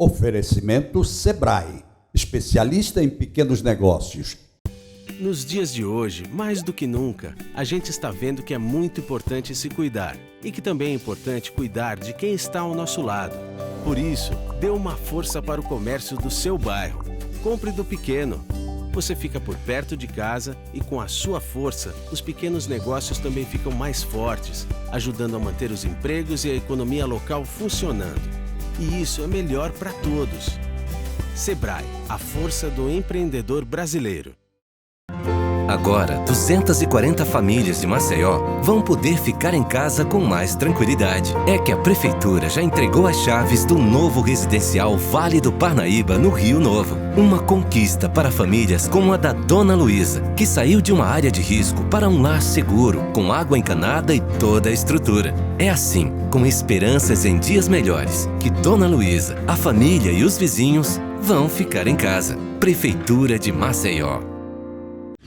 Oferecimento Sebrae, especialista em pequenos negócios. Nos dias de hoje, mais do que nunca, a gente está vendo que é muito importante se cuidar e que também é importante cuidar de quem está ao nosso lado. Por isso, dê uma força para o comércio do seu bairro. Compre do pequeno. Você fica por perto de casa e com a sua força, os pequenos negócios também ficam mais fortes, ajudando a manter os empregos e a economia local funcionando. E isso é melhor para todos. Sebrae, a força do empreendedor brasileiro. Agora, 240 famílias de Maceió vão poder ficar em casa com mais tranquilidade. É que a Prefeitura já entregou as chaves do novo residencial Vale do Parnaíba, no Rio Novo. Uma conquista para famílias como a da Dona Luísa, que saiu de uma área de risco para um lar seguro, com água encanada e toda a estrutura. É assim, com esperanças em dias melhores, que Dona Luísa, a família e os vizinhos vão ficar em casa. Prefeitura de Maceió.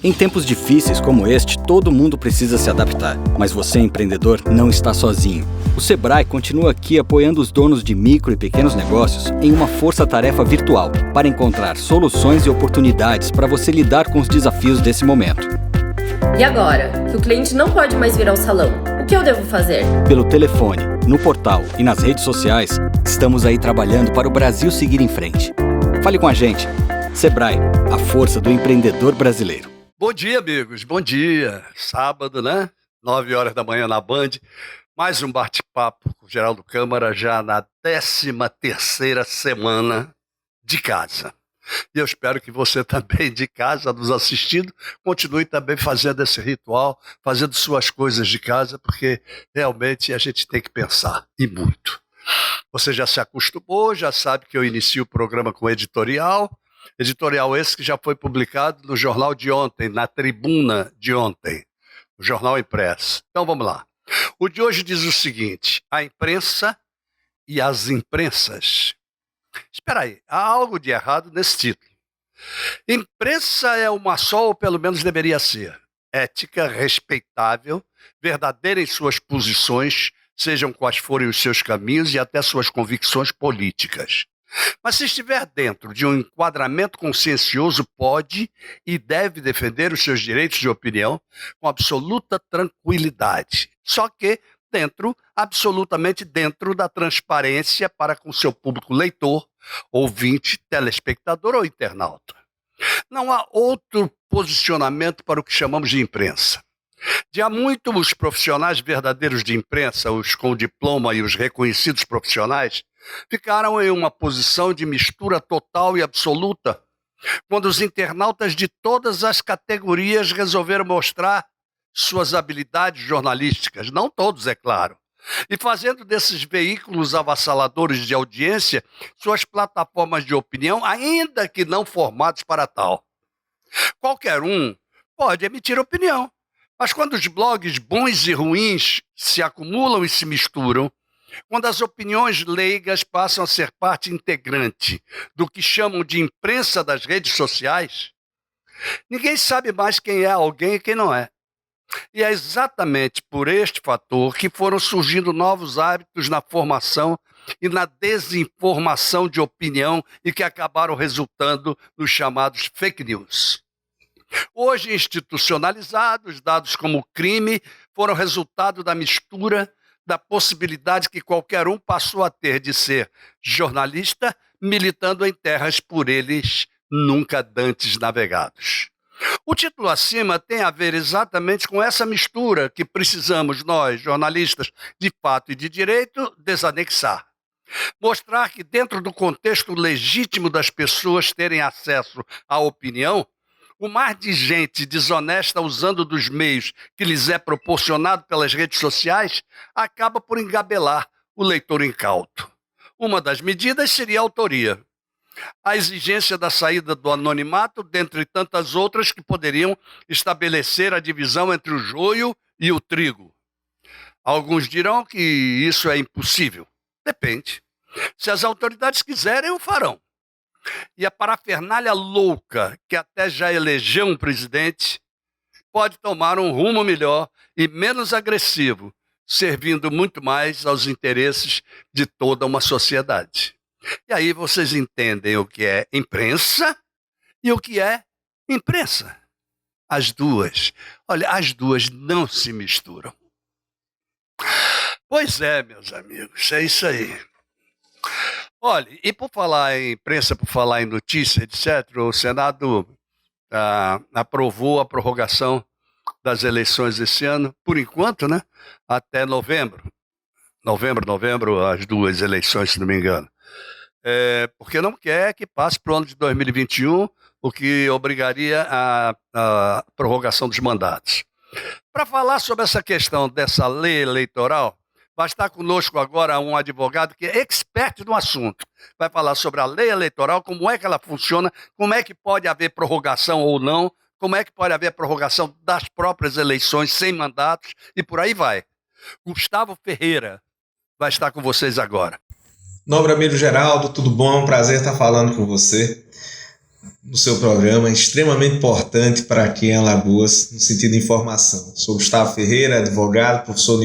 Em tempos difíceis como este, todo mundo precisa se adaptar. Mas você, empreendedor, não está sozinho. O Sebrae continua aqui apoiando os donos de micro e pequenos negócios em uma força-tarefa virtual para encontrar soluções e oportunidades para você lidar com os desafios desse momento. E agora, que o cliente não pode mais vir ao salão, o que eu devo fazer? Pelo telefone, no portal e nas redes sociais, estamos aí trabalhando para o Brasil seguir em frente. Fale com a gente. Sebrae, a força do empreendedor brasileiro. Bom dia, amigos. Bom dia. Sábado, né? 9 horas da manhã na Band. Mais um bate-papo com o Geraldo Câmara, já na 13ª semana de casa. E eu espero que você também de casa, nos assistindo, continue também fazendo esse ritual, fazendo suas coisas de casa, porque realmente a gente tem que pensar, e muito. Você já se acostumou, já sabe que eu inicio o programa com editorial. Editorial esse que já foi publicado no jornal de ontem, na tribuna de ontem, no jornal impresso. Então vamos lá. O de hoje diz o seguinte: a imprensa e as imprensas. Espera aí, há algo de errado nesse título. Imprensa é uma só, ou pelo menos deveria ser. Ética, respeitável, verdadeira em suas posições, sejam quais forem os seus caminhos e até suas convicções políticas. Mas se estiver dentro de um enquadramento consciencioso, pode e deve defender os seus direitos de opinião com absoluta tranquilidade. Só que absolutamente dentro da transparência para com seu público leitor, ouvinte, telespectador ou internauta. Não há outro posicionamento para o que chamamos de imprensa. De há muito, os profissionais verdadeiros de imprensa, os com diploma e os reconhecidos profissionais, ficaram em uma posição de mistura total e absoluta, quando os internautas de todas as categorias resolveram mostrar suas habilidades jornalísticas, não todos, é claro, e fazendo desses veículos avassaladores de audiência suas plataformas de opinião, ainda que não formados para tal. Qualquer um pode emitir opinião, mas quando os blogs bons e ruins se acumulam e se misturam, quando as opiniões leigas passam a ser parte integrante do que chamam de imprensa das redes sociais, ninguém sabe mais quem é alguém e quem não é. E é exatamente por este fator que foram surgindo novos hábitos na formação e na desinformação de opinião e que acabaram resultando nos chamados fake news. Hoje institucionalizados, dados como crime, foram resultado da mistura da possibilidade que qualquer um passou a ter de ser jornalista, militando em terras por eles nunca dantes navegados. O título acima tem a ver exatamente com essa mistura que precisamos nós, jornalistas de fato e de direito, desanexar. Mostrar que dentro do contexto legítimo das pessoas terem acesso à opinião, o mar de gente desonesta usando dos meios que lhes é proporcionado pelas redes sociais acaba por engabelar o leitor incauto. Uma das medidas seria a autoria. A exigência da saída do anonimato, dentre tantas outras que poderiam estabelecer a divisão entre o joio e o trigo. Alguns dirão que isso é impossível. Depende. Se as autoridades quiserem, o farão. E a parafernália louca, que até já elegeu um presidente, pode tomar um rumo melhor e menos agressivo, servindo muito mais aos interesses de toda uma sociedade. E aí vocês entendem o que é imprensa e o que é imprensa. As duas. Olha, as duas não se misturam. Pois é, meus amigos, é isso aí. Olha, e por falar em imprensa, por falar em notícia, etc., o Senado aprovou a prorrogação das eleições esse ano, por enquanto, né? Até novembro. Novembro, as duas eleições, se não me engano. Porque não quer que passe para o ano de 2021, o que obrigaria a prorrogação dos mandatos. Para falar sobre essa questão dessa lei eleitoral, vai estar conosco agora um advogado que é expert no assunto. Vai falar sobre a lei eleitoral, como é que ela funciona, como é que pode haver prorrogação ou não, como é que pode haver prorrogação das próprias eleições sem mandatos e por aí vai. Gustavo Ferreira vai estar com vocês agora. Nobre amigo Geraldo, tudo bom? É um prazer estar falando com você no seu programa, extremamente importante para aqui em Alagoas, no sentido de informação. Sou Gustavo Ferreira, advogado, professor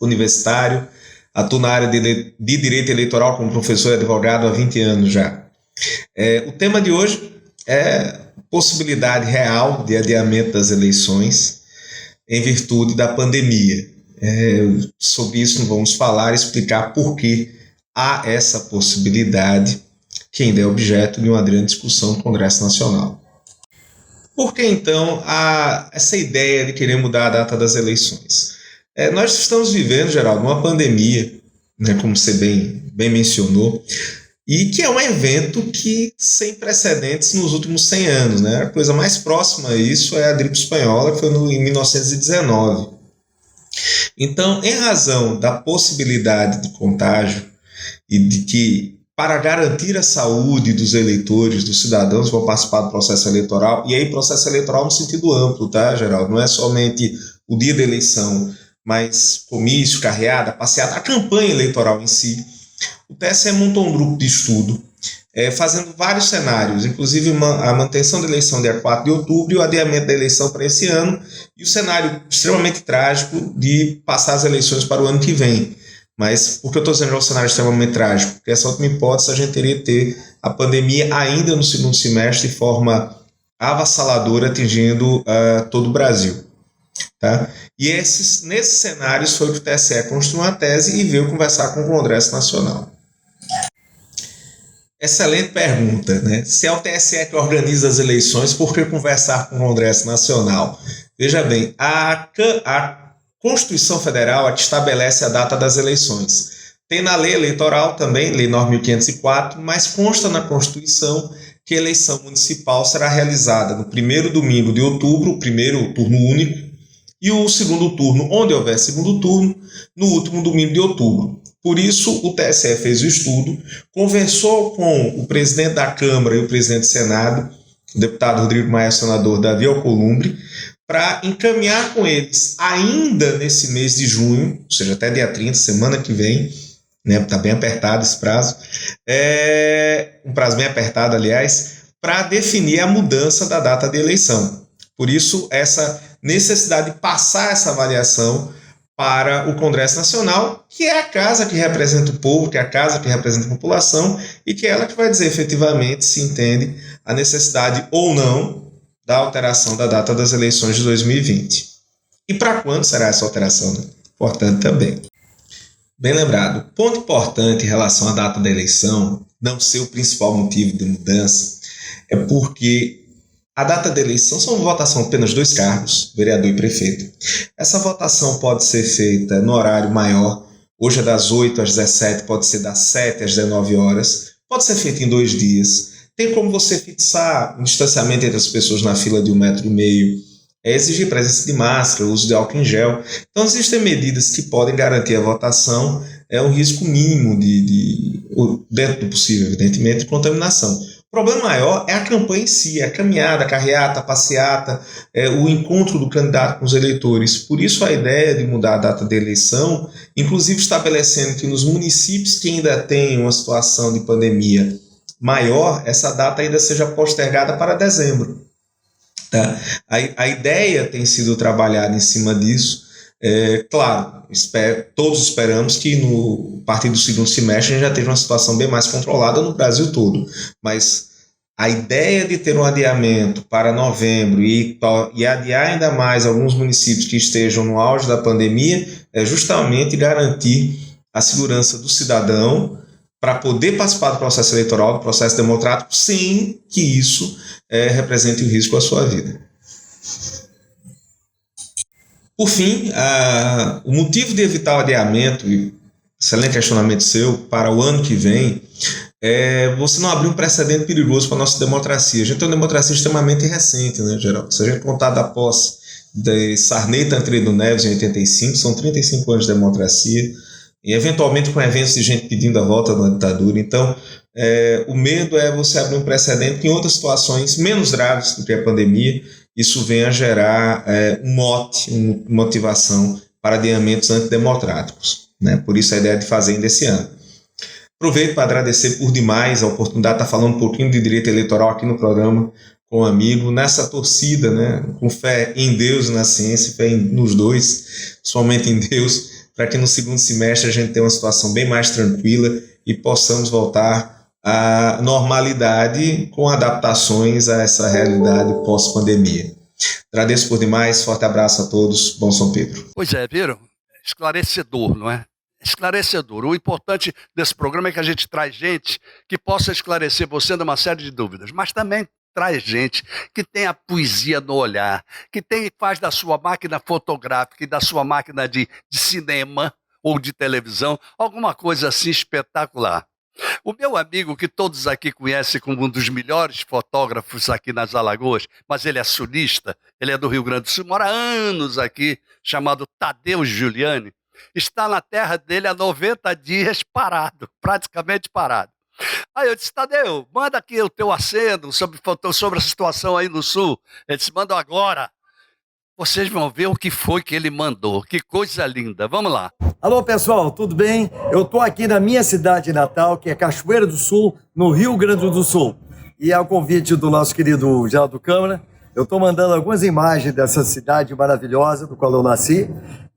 universitário, atuo na área de direito eleitoral como professor e advogado há 20 anos já. O tema de hoje é possibilidade real de adiamento das eleições em virtude da pandemia. Sobre isso vamos falar e explicar por que há essa possibilidade que ainda é objeto de uma grande discussão no Congresso Nacional. Por que então há essa ideia de querer mudar a data das eleições? Nós estamos vivendo, Geraldo, uma pandemia, né, como você bem mencionou, e que é um evento que sem precedentes nos últimos 100 anos. Né? A coisa mais próxima a isso é a gripe espanhola, que foi em 1919. Então, em razão da possibilidade de contágio e de que, para garantir a saúde dos eleitores, dos cidadãos que vão participar do processo eleitoral, e aí processo eleitoral no sentido amplo, tá, Geraldo? Não é somente o dia da eleição, mas comício, carreada, passeata, a campanha eleitoral em si. O TSE montou um grupo de estudo fazendo vários cenários, inclusive a manutenção da eleição dia 4 de outubro e o adiamento da eleição para esse ano, e o cenário extremamente trágico de passar as eleições para o ano que vem. Mas por que eu estou dizendo que é um cenário extremamente trágico? Porque essa última hipótese a gente teria que ter a pandemia ainda no segundo semestre de forma avassaladora, atingindo todo o Brasil. Tá? E nesses cenários foi que o TSE construiu uma tese e veio conversar com o Congresso Nacional. Excelente pergunta, né? Se é o TSE que organiza as eleições, por que conversar com o Congresso Nacional? Veja bem, a Constituição Federal é que estabelece a data das eleições. Tem na lei eleitoral também, Lei 9.504, mas consta na Constituição que a eleição municipal será realizada no primeiro domingo de outubro, o primeiro turno único, e o segundo turno, onde houver segundo turno, no último domingo de outubro. Por isso, o TSE fez o estudo, conversou com o presidente da Câmara e o presidente do Senado, o deputado Rodrigo Maia, senador Davi Alcolumbre, para encaminhar com eles, ainda nesse mês de junho, ou seja, até dia 30, semana que vem, né, está bem apertado esse prazo, um prazo bem apertado, aliás, para definir a mudança da data de eleição. Por isso, essa necessidade de passar essa avaliação para o Congresso Nacional, que é a casa que representa o povo, que é a casa que representa a população, e que é ela que vai dizer efetivamente se entende a necessidade ou não da alteração da data das eleições de 2020. E para quando será essa alteração? Né? Importante também. Bem lembrado, ponto importante em relação à data da eleição, não ser o principal motivo de mudança, é porque a data da eleição são votação apenas 2 cargos, vereador e prefeito. Essa votação pode ser feita no horário maior, hoje é das 8 às 17, pode ser das 7 às 19 horas, pode ser feita em 2 dias. Tem como você fixar um distanciamento entre as pessoas na fila de 1,5 m, exigir presença de máscara, uso de álcool em gel. Então existem medidas que podem garantir a votação, um risco mínimo dentro do possível, evidentemente, de contaminação. O problema maior é a campanha em si, a caminhada, a carreata, a passeata, o encontro do candidato com os eleitores. Por isso a ideia de mudar a data da eleição, inclusive estabelecendo que nos municípios que ainda têm uma situação de pandemia maior, essa data ainda seja postergada para dezembro. Tá? A ideia tem sido trabalhada em cima disso, Claro, todos esperamos que no partir do segundo semestre a gente já esteja uma situação bem mais controlada no Brasil todo, mas a ideia de ter um adiamento para novembro e adiar ainda mais alguns municípios que estejam no auge da pandemia é justamente garantir a segurança do cidadão para poder participar do processo eleitoral, do processo democrático, sem que isso represente um risco à sua vida. Por fim, o motivo de evitar o adiamento, e excelente questionamento seu, para o ano que vem, é você não abrir um precedente perigoso para a nossa democracia. A gente tem uma democracia extremamente recente, né, Geraldo? Se a gente contar da posse de Sarney Tancredo Neves em 85, são 35 anos de democracia, e eventualmente com eventos de gente pedindo a volta da ditadura. Então, o medo é você abrir um precedente que em outras situações menos graves do que a pandemia, isso venha a gerar um mote, uma motivação para adiamentos antidemocráticos, né? Por isso a ideia de fazer ainda esse ano. Aproveito para agradecer por demais a oportunidade de estar falando um pouquinho de direito eleitoral aqui no programa com um amigo, nessa torcida, né? Com fé em Deus e na ciência, fé nos dois, somente em Deus, para que no segundo semestre a gente tenha uma situação bem mais tranquila e possamos voltar à normalidade com adaptações a essa realidade pós-pandemia. Agradeço por demais, forte abraço a todos, bom São Pedro. Pois é, viram? Esclarecedor, não é? Esclarecedor. O importante desse programa é que a gente traz gente que possa esclarecer você de uma série de dúvidas, mas também traz gente que tem a poesia no olhar, que faz da sua máquina fotográfica e da sua máquina de cinema ou de televisão alguma coisa assim espetacular. O meu amigo, que todos aqui conhecem como um dos melhores fotógrafos aqui nas Alagoas, mas ele é sulista, ele é do Rio Grande do Sul, mora há anos aqui, chamado Tadeu Giuliani, está na terra dele há 90 dias parado, praticamente parado. Aí eu disse, Tadeu, manda aqui o teu aceno sobre a situação aí no Sul. Ele disse, manda agora. Vocês vão ver o que foi que ele mandou. Que coisa linda. Vamos lá. Alô, pessoal, tudo bem? Eu estou aqui na minha cidade natal, que é Cachoeira do Sul, no Rio Grande do Sul. E ao convite do nosso querido Geraldo Câmara, eu estou mandando algumas imagens dessa cidade maravilhosa, do qual eu nasci,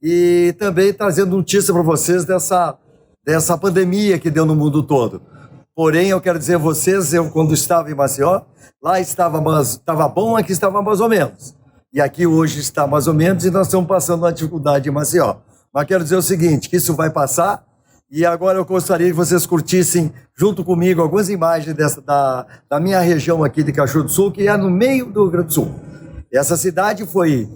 e também trazendo notícia para vocês dessa pandemia que deu no mundo todo. Porém, eu quero dizer a vocês, eu quando estava em Maceió, lá estava bom, aqui estava mais ou menos. E aqui hoje está mais ou menos e nós estamos passando uma dificuldade em Maceió. Mas quero dizer o seguinte, que isso vai passar e agora eu gostaria que vocês curtissem junto comigo algumas imagens da minha região aqui de Cachoeira do Sul, que é no meio do Rio Grande do Sul. Essa cidade foi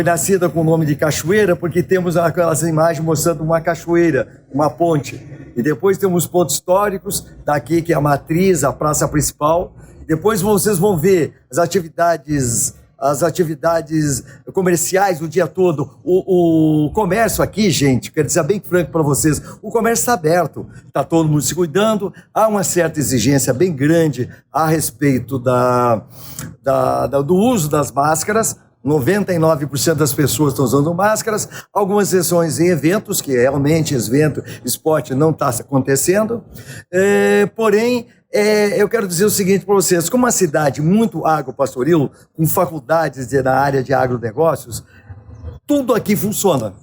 nascida com o nome de Cachoeira porque temos aquelas imagens mostrando uma cachoeira, uma ponte. E depois temos pontos históricos, daqui que é a matriz, a praça principal. Depois vocês vão ver as atividades comerciais o dia todo. O comércio aqui, gente, quero dizer bem franco para vocês, o comércio está aberto, está todo mundo se cuidando, há uma certa exigência bem grande a respeito do uso das máscaras. 99% das pessoas estão usando máscaras, algumas exceções em eventos, que realmente esporte não está acontecendo, porém, eu quero dizer o seguinte para vocês, como uma cidade muito agropastoril, com faculdades na área de agronegócios, tudo aqui funciona.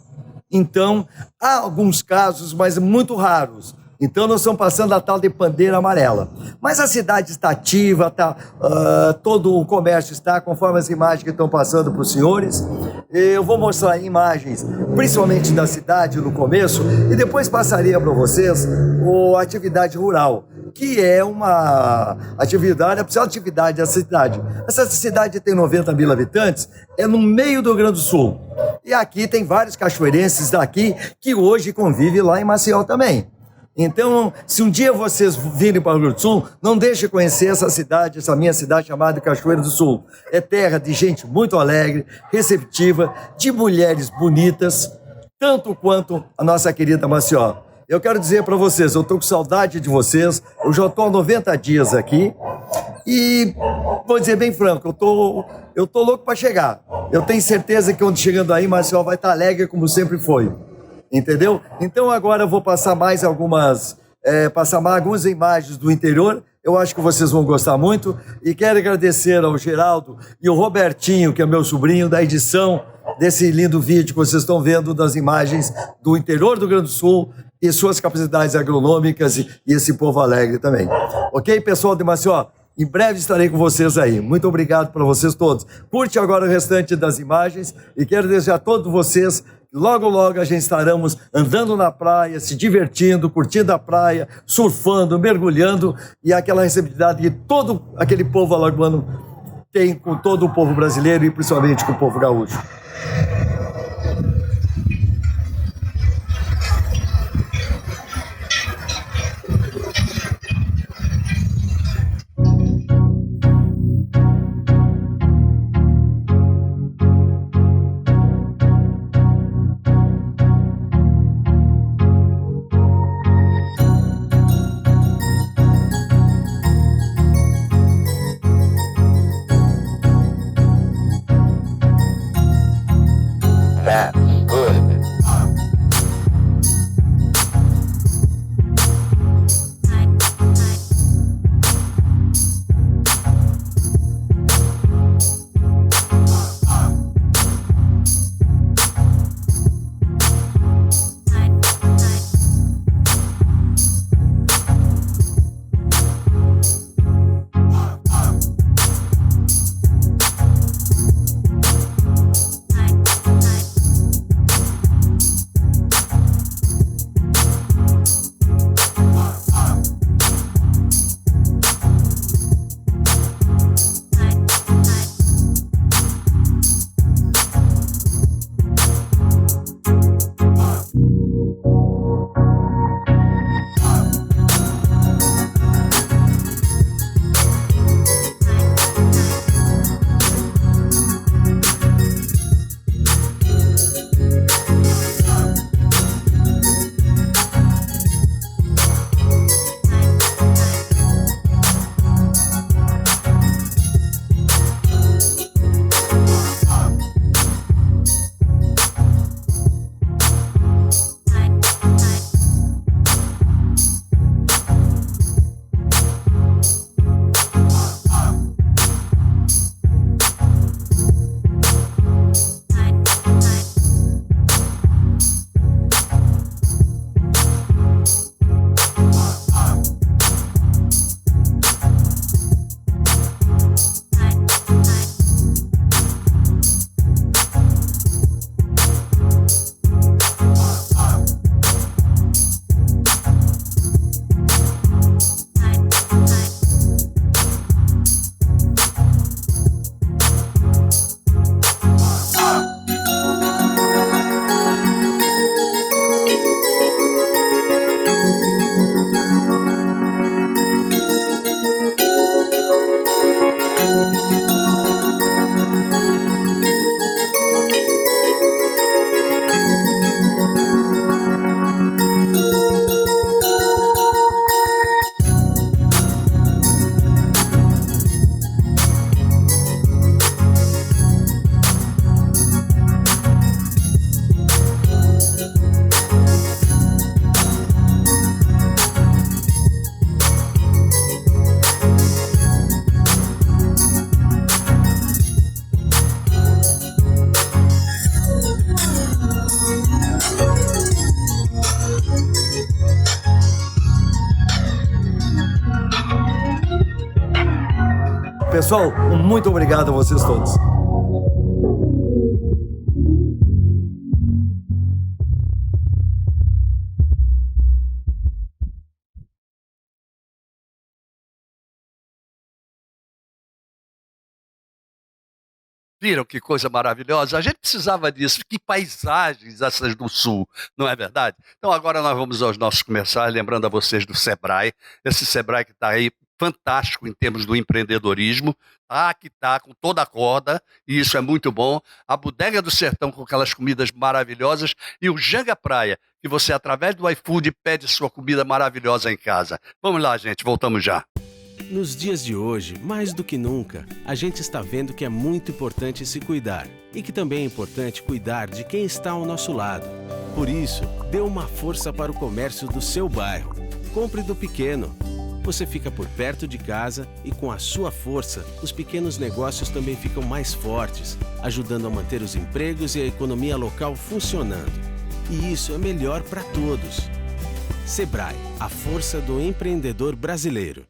Então, há alguns casos, mas muito raros. Então, nós estamos passando a tal de bandeira amarela. Mas a cidade está ativa, todo o comércio está, conforme as imagens que estão passando para os senhores. Eu vou mostrar imagens, principalmente da cidade no começo, e depois passaria para vocês a atividade rural, que é a principal atividade da cidade. Essa cidade tem 90 mil habitantes, é no meio do Rio Grande do Sul. E aqui tem vários cachoeirenses daqui que hoje convivem lá em Maceió também. Então, se um dia vocês virem para o Rio Grande do Sul, não deixem de conhecer essa cidade, essa minha cidade chamada Cachoeira do Sul. É terra de gente muito alegre, receptiva, de mulheres bonitas, tanto quanto a nossa querida Maceió. Eu quero dizer para vocês, eu estou com saudade de vocês, eu já estou há 90 dias aqui e vou dizer bem franco, eu tô louco para chegar. Eu tenho certeza que quando chegando aí, Maceió vai estar alegre como sempre foi. Entendeu? Então agora eu vou passar mais algumas imagens do interior. Eu acho que vocês vão gostar muito. E quero agradecer ao Geraldo e ao Robertinho, que é meu sobrinho, da edição desse lindo vídeo que vocês estão vendo das imagens do interior do Rio Grande do Sul e suas capacidades agronômicas e esse povo alegre também. Ok, pessoal de Maceió? Em breve estarei com vocês aí. Muito obrigado para vocês todos. Curte agora o restante das imagens e quero desejar a todos vocês, logo, logo a gente estaremos andando na praia, se divertindo, curtindo a praia, surfando, mergulhando e aquela receptividade que todo aquele povo alagoano tem com todo o povo brasileiro e principalmente com o povo gaúcho. Pessoal, muito obrigado a vocês todos. Viram que coisa maravilhosa? A gente precisava disso. Que paisagens essas do Sul, não é verdade? Então agora nós vamos aos nossos comerciais, lembrando a vocês do Sebrae. Esse Sebrae que está aí fantástico em termos do empreendedorismo, que está com toda a corda, e isso é muito bom. A Bodega do Sertão com aquelas comidas maravilhosas e o Janga Praia, que você através do iFood pede sua comida maravilhosa em casa. Vamos lá, gente, voltamos já. Nos dias de hoje, mais do que nunca, a gente está vendo que é muito importante se cuidar e que também é importante cuidar de quem está ao nosso lado. Por isso, dê uma força para o comércio do seu bairro. Compre do pequeno. Você fica por perto de casa e, com a sua força, os pequenos negócios também ficam mais fortes, ajudando a manter os empregos e a economia local funcionando. E isso é melhor para todos. Sebrae, a força do empreendedor brasileiro.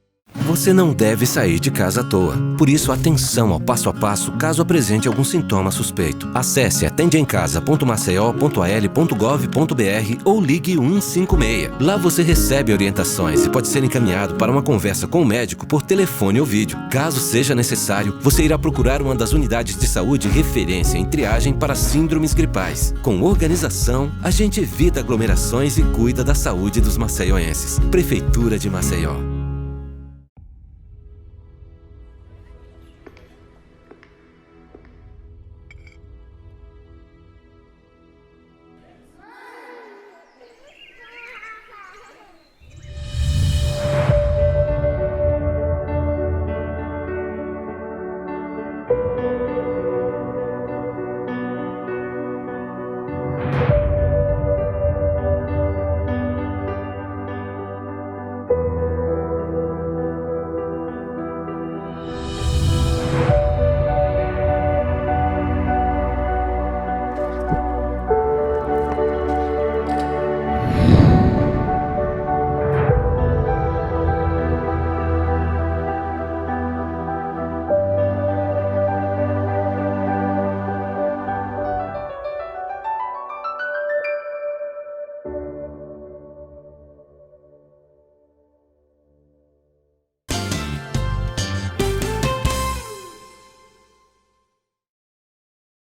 Você não deve sair de casa à toa. Por isso, atenção ao passo a passo caso apresente algum sintoma suspeito. Acesse atendeemcasa.maceió.al.gov.br ou ligue 156. Lá você recebe orientações e pode ser encaminhado para uma conversa com o médico por telefone ou vídeo. Caso seja necessário, você irá procurar uma das unidades de saúde referência em triagem para síndromes gripais. Com organização, a gente evita aglomerações e cuida da saúde dos maceioenses. Prefeitura de Maceió.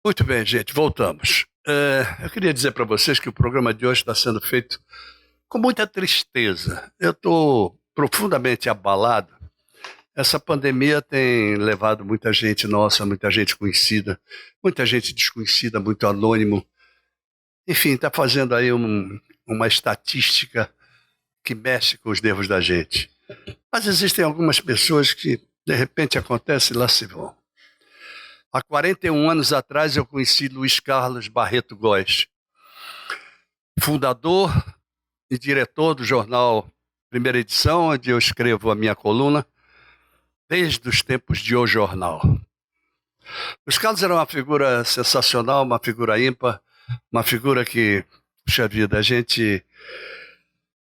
Muito bem, gente, voltamos. Eu queria dizer para vocês que o programa de hoje está sendo feito com muita tristeza. Eu estou profundamente abalado. Essa pandemia tem levado muita gente nossa, muita gente conhecida, muita gente desconhecida, muito anônimo. Enfim, está fazendo aí uma estatística que mexe com os nervos da gente. Mas existem algumas pessoas que, de repente, acontece e lá se vão. Há 41 anos atrás eu conheci Luiz Carlos Barreto Góes, fundador e diretor do jornal Primeira Edição, onde eu escrevo a minha coluna, desde os tempos de O Jornal. Luiz Carlos era uma figura sensacional, uma figura ímpar, uma figura que, puxa vida, a gente,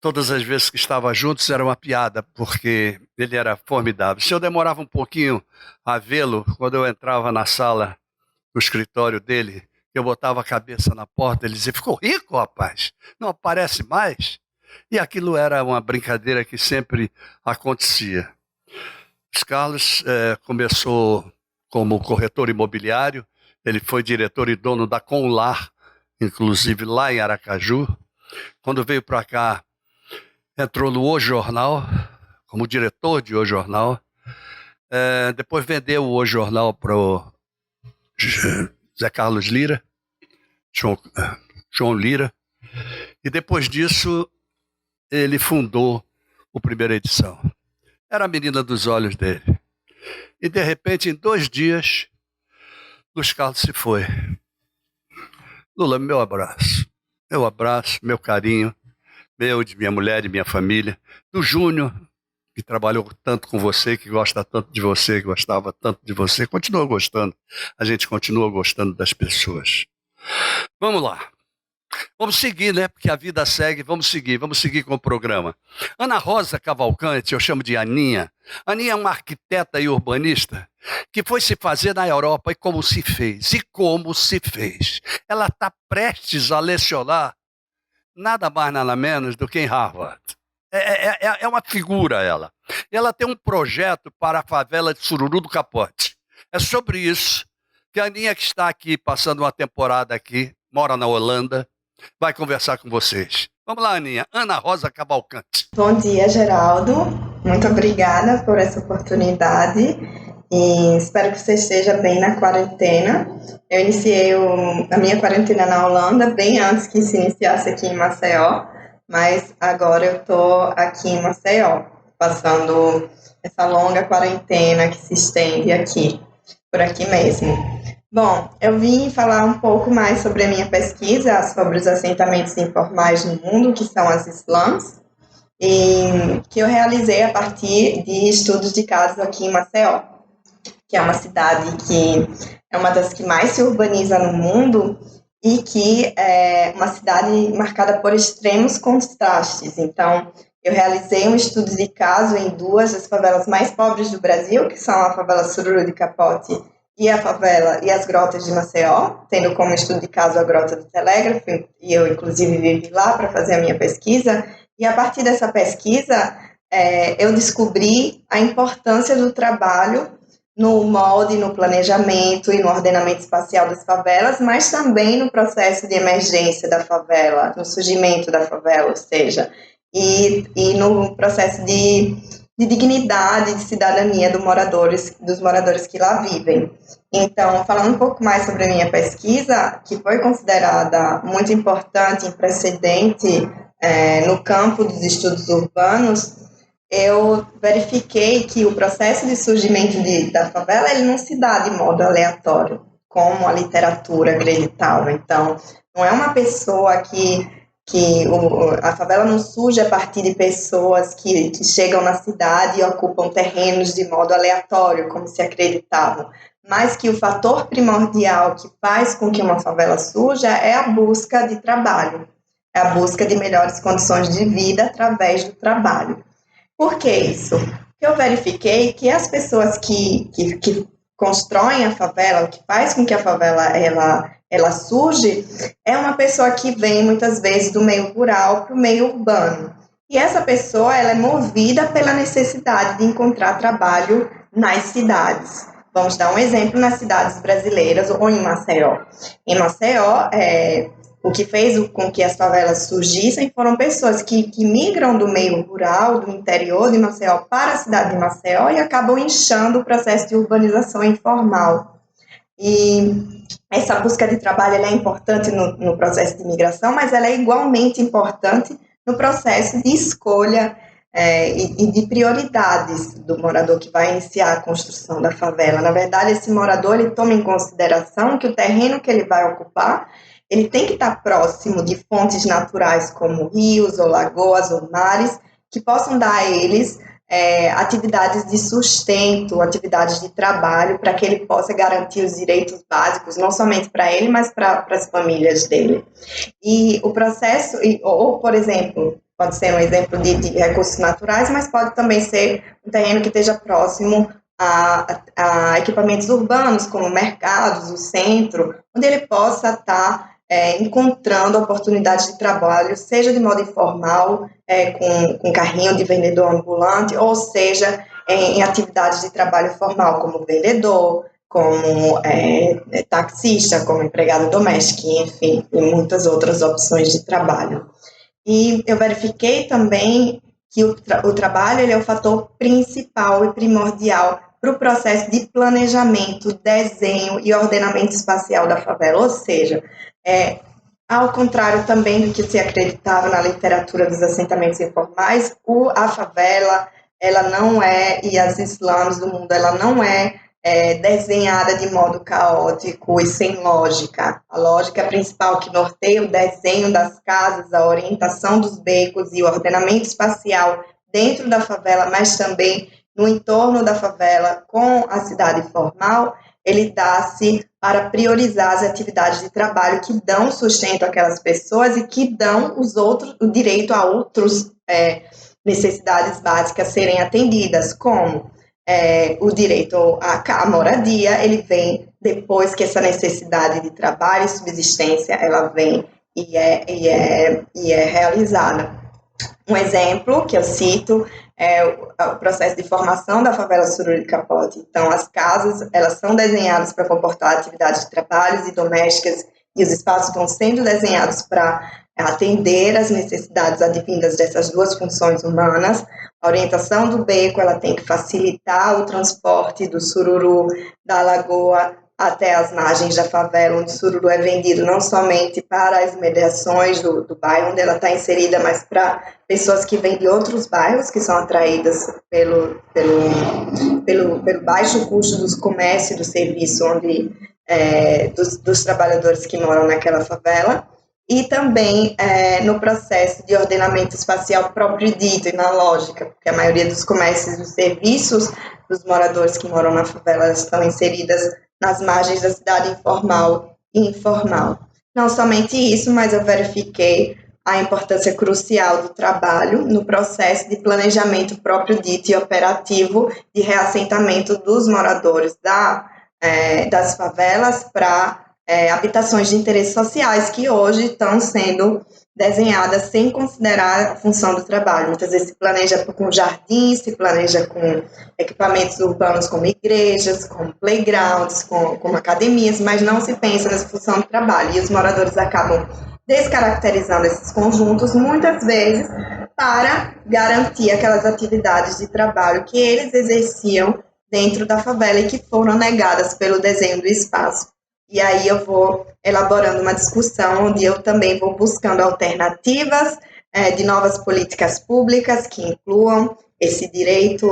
todas as vezes que estava juntos era uma piada, porque ele era formidável. Se eu demorava um pouquinho a vê-lo, quando eu entrava na sala, no escritório dele, eu botava a cabeça na porta, ele dizia, ficou rico, rapaz, não aparece mais? E aquilo era uma brincadeira que sempre acontecia. Luiz Carlos começou como corretor imobiliário, ele foi diretor e dono da Conlar, inclusive lá em Aracaju. Quando veio para cá, entrou no O Jornal, como diretor de O Jornal. Depois vendeu o O Jornal para o Zé Carlos Lira, João Lira. E depois disso, ele fundou o Primeira Edição. Era a menina dos olhos dele. E, de repente, em 2 dias, Luiz Carlos se foi. Lula, meu abraço, meu carinho, meu, de minha mulher e minha família, do Júnior, que trabalhou tanto com você, que gosta tanto de você, que gostava tanto de você, continua gostando. A gente continua gostando das pessoas. Vamos lá. Vamos seguir, né? Porque a vida segue, vamos seguir com o programa. Ana Rosa Cavalcante, eu chamo de Aninha. Aninha é uma arquiteta e urbanista que foi se fazer na Europa e como se fez. Ela está prestes a lecionar nada mais, nada menos do que em Harvard. É uma figura ela. Ela tem um projeto para a favela de Sururu do Capote. É sobre isso que a Aninha, que está aqui, passando uma temporada aqui, mora na Holanda, vai conversar com vocês. Vamos lá, Aninha. Ana Rosa Cavalcante. Bom dia, Geraldo. Muito obrigada por essa oportunidade e espero que você esteja bem na quarentena. Eu iniciei a minha quarentena na Holanda bem antes que se iniciasse aqui em Maceió, mas agora eu estou aqui em Maceió, passando essa longa quarentena que se estende aqui, por aqui mesmo. Bom, eu vim falar um pouco mais sobre a minha pesquisa, sobre os assentamentos informais no mundo, que são as slums. e que eu realizei a partir de estudos de casos aqui em Maceió, que é uma cidade que é uma das que mais se urbaniza no mundo e que é uma cidade marcada por extremos contrastes. Então, eu realizei um estudo de caso em duas das favelas mais pobres do Brasil, que são a favela Sururu de Capote e a favela e as grotas de Maceió, tendo como estudo de caso a Grota do Telégrafo, e eu, inclusive, vivi lá para fazer a minha pesquisa. E a partir dessa pesquisa, eu descobri a importância do trabalho no molde, no planejamento e no ordenamento espacial das favelas, mas também no processo de emergência da favela, no surgimento da favela, ou seja, e no processo de dignidade, de cidadania dos moradores que lá vivem. Então, falando um pouco mais sobre a minha pesquisa, que foi considerada muito importante e precedente no campo dos estudos urbanos, eu verifiquei que o processo de surgimento da favela ele não se dá de modo aleatório, como a literatura acreditava. Então, não é uma pessoa a favela não surge a partir de pessoas que chegam na cidade e ocupam terrenos de modo aleatório, como se acreditavam, mas que o fator primordial que faz com que uma favela surja é a busca de trabalho, é a busca de melhores condições de vida através do trabalho. Por que isso? Porque eu verifiquei que as pessoas que constroem a favela, o que faz com que a favela ela surge, é uma pessoa que vem muitas vezes do meio rural para o meio urbano. E essa pessoa ela é movida pela necessidade de encontrar trabalho nas cidades. Vamos dar um exemplo nas cidades brasileiras ou em Maceió. Em Maceió, o que fez com que as favelas surgissem foram pessoas que migram do meio rural, do interior de Maceió para a cidade de Maceió e acabam inchando o processo de urbanização informal. E essa busca de trabalho ela é importante no processo de migração, mas ela é igualmente importante no processo de escolha e de prioridades do morador que vai iniciar a construção da favela. Na verdade, esse morador ele toma em consideração que o terreno que ele vai ocupar ele tem que estar próximo de fontes naturais como rios ou lagoas ou mares que possam dar a eles atividades de sustento, atividades de trabalho para que ele possa garantir os direitos básicos, não somente para ele, mas para as famílias dele. E o processo, ou por exemplo, pode ser um exemplo de recursos naturais, mas pode também ser um terreno que esteja próximo a equipamentos urbanos, como mercados, o centro, onde ele possa estar encontrando oportunidades de trabalho, seja de modo informal, com carrinho de vendedor ambulante, ou seja, em atividades de trabalho formal, como vendedor, como taxista, como empregado doméstico, enfim, e muitas outras opções de trabalho. E eu verifiquei também que o trabalho ele é o fator principal e primordial para o processo de planejamento, desenho e ordenamento espacial da favela, ou seja, ao contrário também do que se acreditava na literatura dos assentamentos informais, a favela, ela não e as slums do mundo, ela não desenhada de modo caótico e sem lógica. A lógica principal que norteia o desenho das casas, a orientação dos becos e o ordenamento espacial dentro da favela, mas também no entorno da favela com a cidade formal, ele dá-se para priorizar as atividades de trabalho que dão sustento àquelas pessoas e que dão o direito a outras necessidades básicas serem atendidas, como o direito à moradia, ele vem depois que essa necessidade de trabalho e subsistência, ela vem e é realizada. Um exemplo que eu cito é o processo de formação da favela Sururu de Capote. Então, as casas, elas são desenhadas para comportar atividades de trabalhos e domésticas e os espaços vão sendo desenhados para atender às necessidades advindas dessas duas funções humanas. A orientação do beco, ela tem que facilitar o transporte do sururu da lagoa até as margens da favela, onde o sururu é vendido não somente para as imediações do bairro onde ela está inserida, mas para pessoas que vêm de outros bairros, que são atraídas pelo baixo custo dos comércios e do serviço dos trabalhadores que moram naquela favela. e também no processo de ordenamento espacial próprio dito e na lógica, porque a maioria dos comércios e dos serviços dos moradores que moram na favela estão inseridas nas margens da cidade informal e informal. Não somente isso, mas eu verifiquei a importância crucial do trabalho no processo de planejamento próprio dito e operativo de reassentamento dos moradores das favelas para habitações de interesses sociais que hoje estão sendo desenhadas sem considerar a função do trabalho. Muitas vezes se planeja com jardins, se planeja com equipamentos urbanos como igrejas, como playgrounds, como academias, mas não se pensa nessa função do trabalho. E os moradores acabam descaracterizando esses conjuntos, muitas vezes, para garantir aquelas atividades de trabalho que eles exerciam dentro da favela e que foram negadas pelo desenho do espaço. E aí eu vou elaborando uma discussão onde eu também vou buscando alternativas de novas políticas públicas que incluam esse direito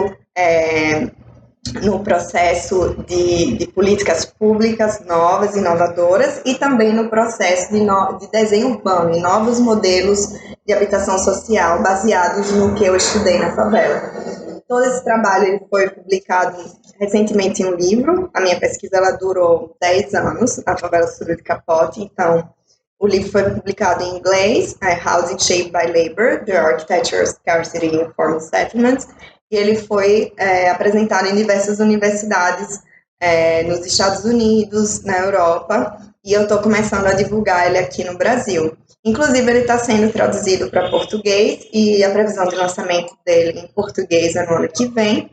no processo de políticas públicas novas, inovadoras, e também no processo de desenho urbano e novos modelos de habitação social baseados no que eu estudei na favela. Todo esse trabalho ele foi publicado recentemente em um livro. A minha pesquisa ela durou 10 anos na favela sul de Capote, então o livro foi publicado em inglês, Housing Shaped by Labor, The Architecture of Scarcity in Informal Settlements, e ele foi apresentado em diversas universidades nos Estados Unidos, na Europa, e eu estou começando a divulgar ele aqui no Brasil. Inclusive, ele está sendo traduzido para português e a previsão de lançamento dele em português é no ano que vem.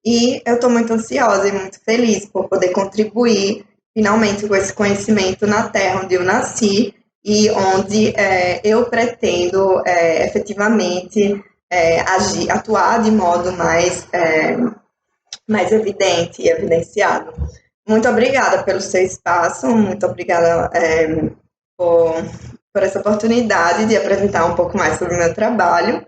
E eu estou muito ansiosa e muito feliz por poder contribuir finalmente com esse conhecimento na terra onde eu nasci e onde eu pretendo efetivamente atuar de modo mais evidente e evidenciado. Muito obrigada pelo seu espaço, muito obrigada por essa oportunidade de apresentar um pouco mais sobre o meu trabalho.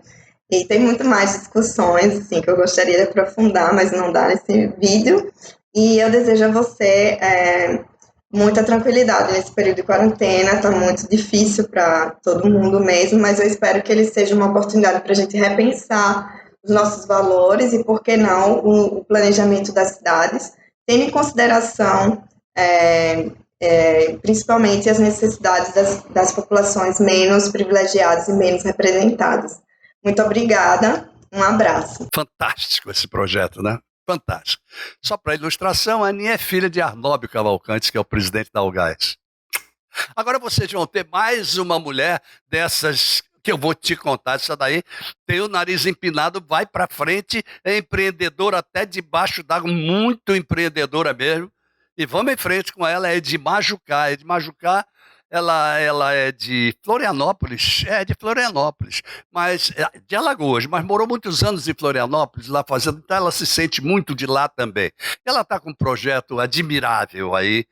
E tem muito mais discussões assim, que eu gostaria de aprofundar, mas não dá nesse vídeo. E eu desejo a você muita tranquilidade nesse período de quarentena. Está muito difícil para todo mundo mesmo, mas eu espero que ele seja uma oportunidade para a gente repensar os nossos valores e, por que não, o planejamento das cidades, tendo em consideração principalmente as necessidades das populações menos privilegiadas e menos representadas. Muito obrigada, um abraço. Fantástico esse projeto, né? Fantástico. Só para ilustração, a Aninha é filha de Arnóbio Cavalcantes, que é o presidente da Algás. Agora vocês vão ter mais uma mulher dessas que eu vou te contar. Essa daí tem o nariz empinado, vai para frente, é empreendedora até debaixo d'água, muito empreendedora mesmo. E vamos em frente com ela, é de Majucá. Ela é de Florianópolis, mas de Alagoas, mas morou muitos anos em Florianópolis, lá fazendo, então ela se sente muito de lá também. Ela está com um projeto admirável aí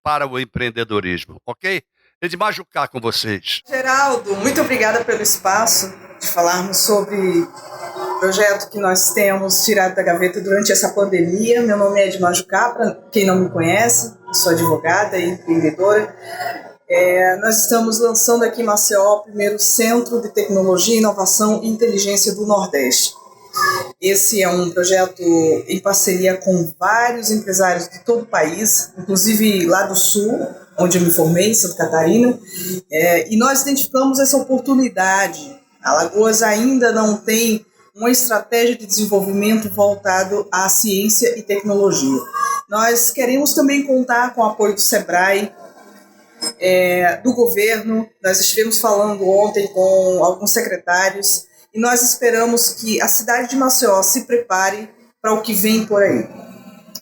para o empreendedorismo, ok? Edmar Jucá com vocês. Geraldo, muito obrigada pelo espaço de falarmos sobre o projeto que nós temos tirado da gaveta durante essa pandemia. Meu nome é Edmar Jucá, para quem não me conhece, sou advogada e empreendedora. Nós estamos lançando aqui em Maceió o primeiro Centro de Tecnologia, Inovação e Inteligência do Nordeste. Esse é um projeto em parceria com vários empresários de todo o país, inclusive lá do Sul, onde eu me formei, em Santa Catarina, e nós identificamos essa oportunidade. Alagoas ainda não tem uma estratégia de desenvolvimento voltado à ciência e tecnologia. Nós queremos também contar com o apoio do SEBRAE, do governo. Nós estivemos falando ontem com alguns secretários e nós esperamos que a cidade de Maceió se prepare para o que vem por aí.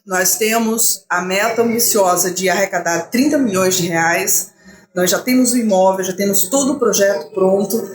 Nós temos a meta ambiciosa de arrecadar 30 milhões de reais, nós já temos o imóvel, já temos todo o projeto pronto,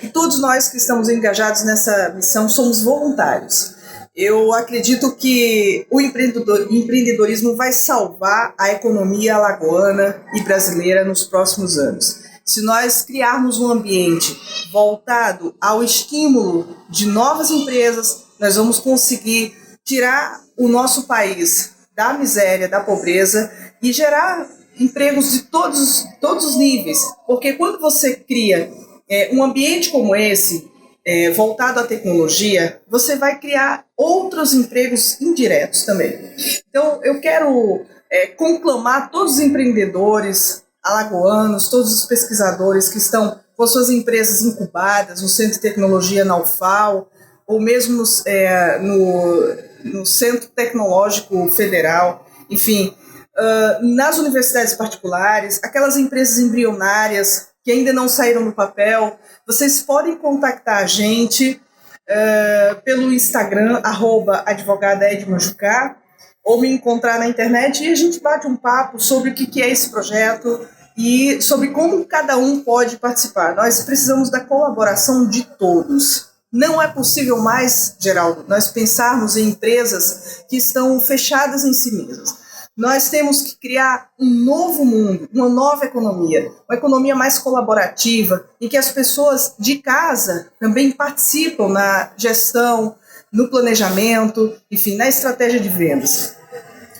e todos nós que estamos engajados nessa missão somos voluntários. Eu acredito que o empreendedorismo vai salvar a economia alagoana e brasileira nos próximos anos. Se nós criarmos um ambiente voltado ao estímulo de novas empresas, nós vamos conseguir tirar o nosso país da miséria, da pobreza e gerar empregos de todos os níveis, porque quando você cria um ambiente como esse, voltado à tecnologia, você vai criar outros empregos indiretos também. Então, eu quero conclamar todos os empreendedores alagoanos, todos os pesquisadores que estão com suas empresas incubadas no Centro de Tecnologia na UFAL, ou mesmo no Centro Tecnológico Federal, enfim, nas universidades particulares, aquelas empresas embrionárias que ainda não saíram do papel, vocês podem contactar a gente pelo Instagram, @advogadaedmajucá, ou me encontrar na internet e a gente bate um papo sobre o que é esse projeto e sobre como cada um pode participar. Nós precisamos da colaboração de todos. Não é possível mais, Geraldo, nós pensarmos em empresas que estão fechadas em si mesmas. Nós temos que criar um novo mundo, uma nova economia, uma economia mais colaborativa, em que as pessoas de casa também participam na gestão, no planejamento, enfim, na estratégia de vendas.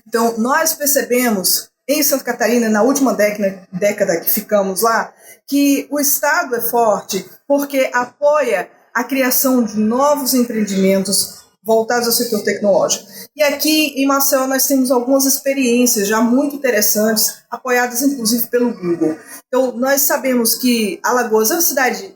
Então, nós percebemos em Santa Catarina, na última década que ficamos lá, que o Estado é forte porque apoia a criação de novos empreendimentos voltados ao setor tecnológico. E aqui em Maceió nós temos algumas experiências já muito interessantes, apoiadas inclusive pelo Google. Então nós sabemos que Alagoas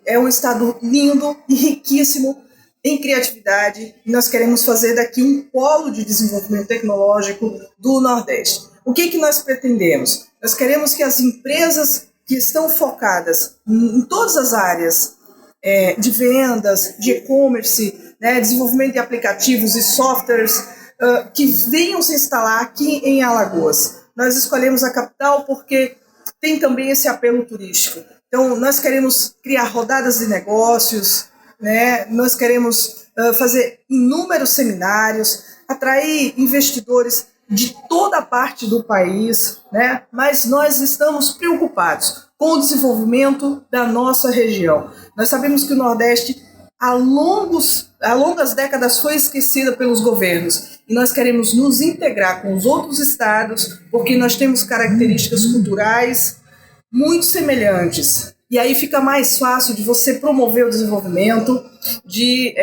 é um estado lindo e riquíssimo em criatividade, e nós queremos fazer daqui um polo de desenvolvimento tecnológico do Nordeste. O que nós pretendemos? Nós queremos que as empresas que estão focadas em todas as áreas de vendas, de e-commerce, desenvolvimento de aplicativos e softwares, que venham se instalar aqui em Alagoas. Nós escolhemos a capital porque tem também esse apelo turístico. Então, nós queremos criar rodadas de negócios, nós queremos fazer inúmeros seminários, atrair investidores de toda a parte do país, mas nós estamos preocupados com o desenvolvimento da nossa região. Nós sabemos que o Nordeste, há longas décadas, foi esquecido pelos governos, e nós queremos nos integrar com os outros estados, porque nós temos características culturais muito semelhantes. E aí fica mais fácil de você promover o desenvolvimento, de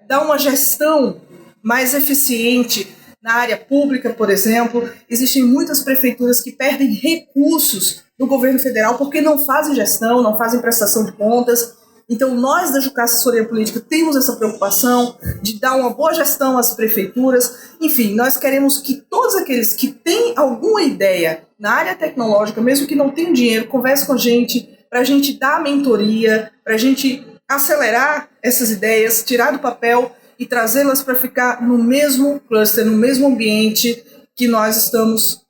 dar uma gestão mais eficiente na área pública, por exemplo. Existem muitas prefeituras que perdem recursos do governo federal porque não fazem gestão, não fazem prestação de contas. Então, nós da Jucá Assessoria Política temos essa preocupação de dar uma boa gestão às prefeituras. Enfim, nós queremos que todos aqueles que têm alguma ideia na área tecnológica, mesmo que não tenham dinheiro, conversem com a gente, para a gente dar mentoria, para a gente acelerar essas ideias, tirar do papel e trazê-las para ficar no mesmo cluster, no mesmo ambiente que nós estamos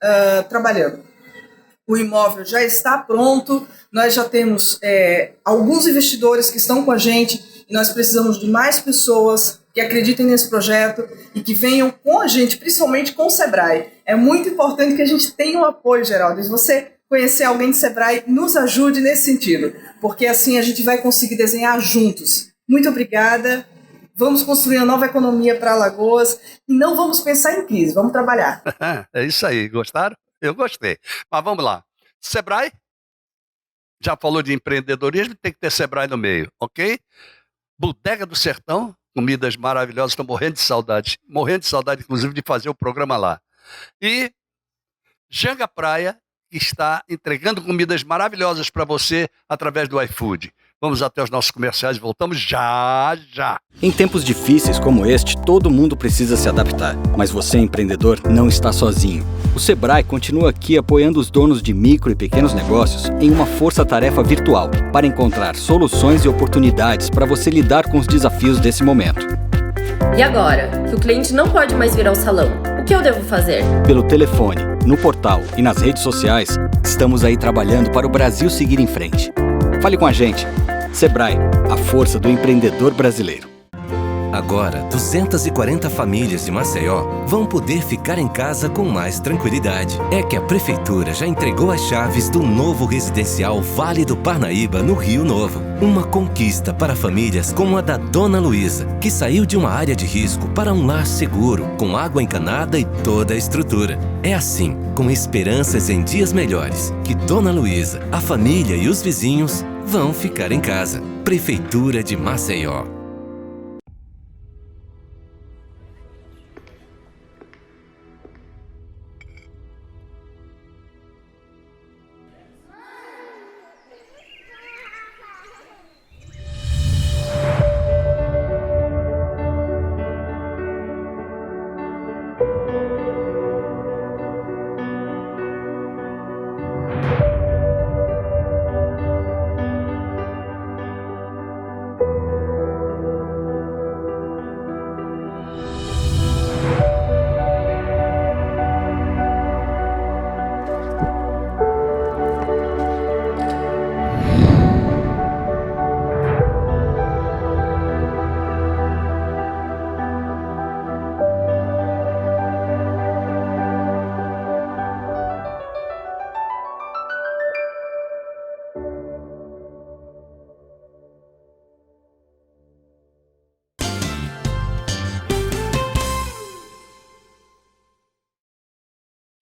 trabalhando. O imóvel já está pronto, nós já temos alguns investidores que estão com a gente, e nós precisamos de mais pessoas que acreditem nesse projeto e que venham com a gente, principalmente com o Sebrae. É muito importante que a gente tenha um apoio, Geraldo. Se você conhecer alguém do Sebrae, nos ajude nesse sentido, porque assim a gente vai conseguir desenhar juntos. Muito obrigada. Vamos construir uma nova economia para Alagoas e não vamos pensar em crise, vamos trabalhar. É isso aí, gostaram? Eu gostei. Mas vamos lá. Sebrae, já falou de empreendedorismo, tem que ter Sebrae no meio, ok? Bodega do Sertão, comidas maravilhosas, estou morrendo de saudade, inclusive, de fazer o programa lá. E Janga Praia, que está entregando comidas maravilhosas para você através do iFood. Vamos até os nossos comerciais e voltamos já. Em tempos difíceis como este, todo mundo precisa se adaptar. Mas você, empreendedor, não está sozinho. O Sebrae continua aqui apoiando os donos de micro e pequenos negócios em uma força-tarefa virtual para encontrar soluções e oportunidades para você lidar com os desafios desse momento. E agora, que o cliente não pode mais vir ao salão, o que eu devo fazer? Pelo telefone, no portal e nas redes sociais, estamos aí trabalhando para o Brasil seguir em frente. Fale com a gente. Sebrae, a força do empreendedor brasileiro. Agora, 240 famílias de Maceió vão poder ficar em casa com mais tranquilidade. É que a Prefeitura já entregou as chaves do novo residencial Vale do Parnaíba, no Rio Novo. Uma conquista para famílias como a da Dona Luísa, que saiu de uma área de risco para um lar seguro, com água encanada e toda a estrutura. É assim, com esperanças em dias melhores, que Dona Luísa, a família e os vizinhos vão ficar em casa. Prefeitura de Maceió.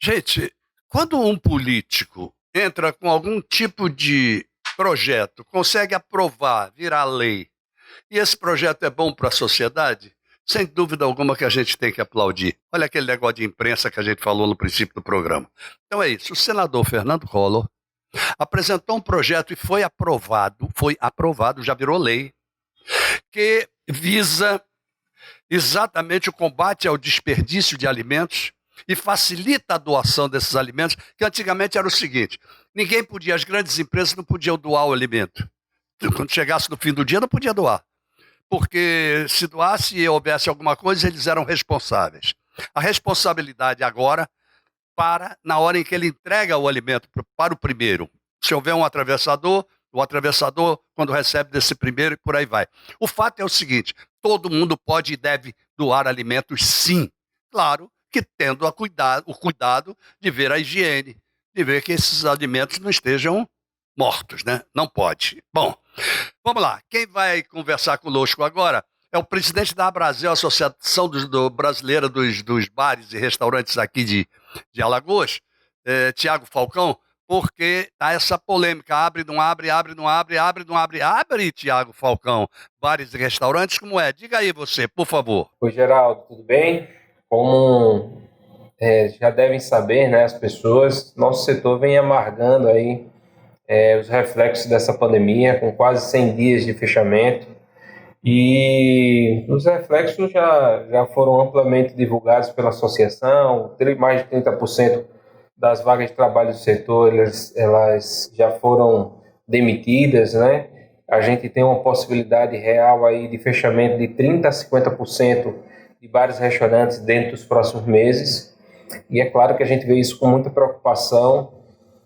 Gente, quando um político entra com algum tipo de projeto, consegue aprovar, virar lei, e esse projeto é bom para a sociedade, sem dúvida alguma que a gente tem que aplaudir. Olha aquele negócio de imprensa que a gente falou no princípio do programa. Então é isso, o senador Fernando Collor apresentou um projeto e foi aprovado, já virou lei, que visa exatamente o combate ao desperdício de alimentos e facilita a doação desses alimentos, que antigamente era o seguinte: ninguém podia, as grandes empresas não podiam doar o alimento. Quando chegasse no fim do dia, não podia doar. Porque se doasse e houvesse alguma coisa, eles eram responsáveis. A responsabilidade agora para na hora em que ele entrega o alimento para o primeiro. Se houver um atravessador, o atravessador, quando recebe desse primeiro, e por aí vai. O fato é o seguinte: todo mundo pode e deve doar alimentos, sim. Claro que tendo o cuidado de ver a higiene, de ver que esses alimentos não estejam mortos, né? Não pode. Bom, vamos lá. Quem vai conversar conosco agora é o presidente da Abrazel, Associação Brasileira dos Bares e Restaurantes aqui de Alagoas, Tiago Falcão, porque há essa polêmica, abre, não abre, abre, não abre, abre, não abre, abre, Tiago Falcão, bares e restaurantes, como é? Diga aí você, por favor. Oi, Geraldo, tudo bem? Como já devem saber, né, as pessoas, nosso setor vem amargando aí os reflexos dessa pandemia, com quase 100 dias de fechamento, e os reflexos já foram amplamente divulgados pela associação. Mais de 30% das vagas de trabalho do setor, elas já foram demitidas, né? A gente tem uma possibilidade real aí de fechamento de 30% a 50% de bares e restaurantes dentro dos próximos meses, e é claro que a gente vê isso com muita preocupação,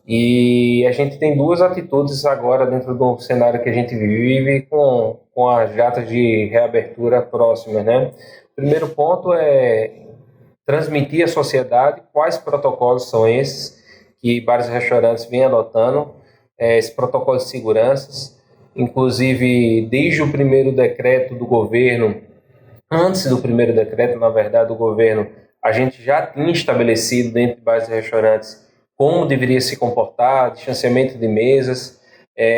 e a gente tem duas atitudes agora dentro do cenário que a gente vive com as datas de reabertura próximas, né? O primeiro ponto é transmitir à sociedade quais protocolos são esses que bares e restaurantes vêm adotando, esse protocolo de segurança, inclusive desde o primeiro decreto do governo. Antes do primeiro decreto, na verdade, do governo, a gente já tinha estabelecido dentro de bares e restaurantes como deveria se comportar, distanciamento de mesas.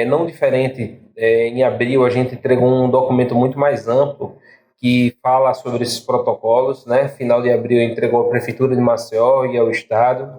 Não diferente, em abril a gente entregou um documento muito mais amplo que fala sobre esses protocolos, né? Final de abril entregou à Prefeitura de Maceió e ao Estado,